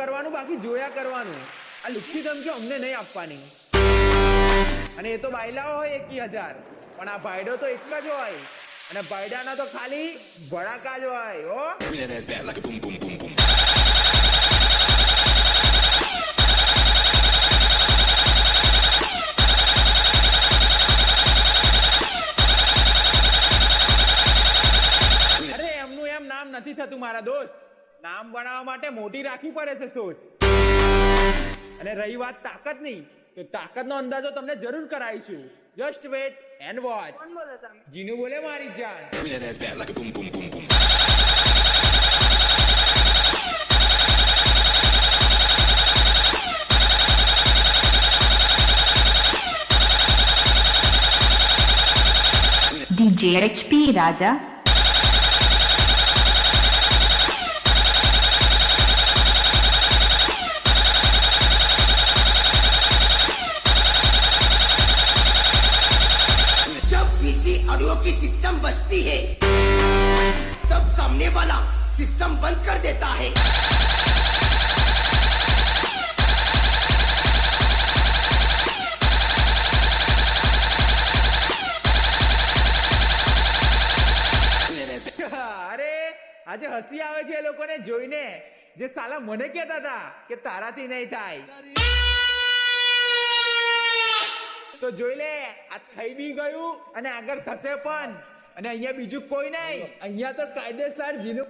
કરવાનું, બાકી જોયા કરવાનું. આ લુખ્ખી ધમકીઓ અમને નહીં આપવાની. અને એ તો બાયલાઓ હોય 21,000, પણ આ ભાઈડો તો એક જ હોય. અને ભાઈડાના તો ખાલી ભડાકા જ હોય. હો નથી થતું મારા દોસ્ત. નામ બનાવવા માટે મોટી રાખવી પડે છે સોચ. અને રહી વાત તાકાતની, તો તાકાતનો અંદાજો તમને જરૂર કરાવીશું. Just wait and watch. કોણ બોલો તમે? જીનુ બોલે મારી જાન. DJ HP Raja. ऑडियो की सिस्टम बजती है तब सामने वाला सिस्टम बंद कर देता है. અરે આજે હસી આવે છે એ લોકોને જોઈને, જે સાલા મને કહેતા હતા કે તારાથી નહીં થાય. તો જોઈ લે, આ થઈ બી ગયું અને આગળ થશે પણ. અને અહીંયા બીજું કોઈ નહીં, અહીંયા તો કાયદેસર જીનું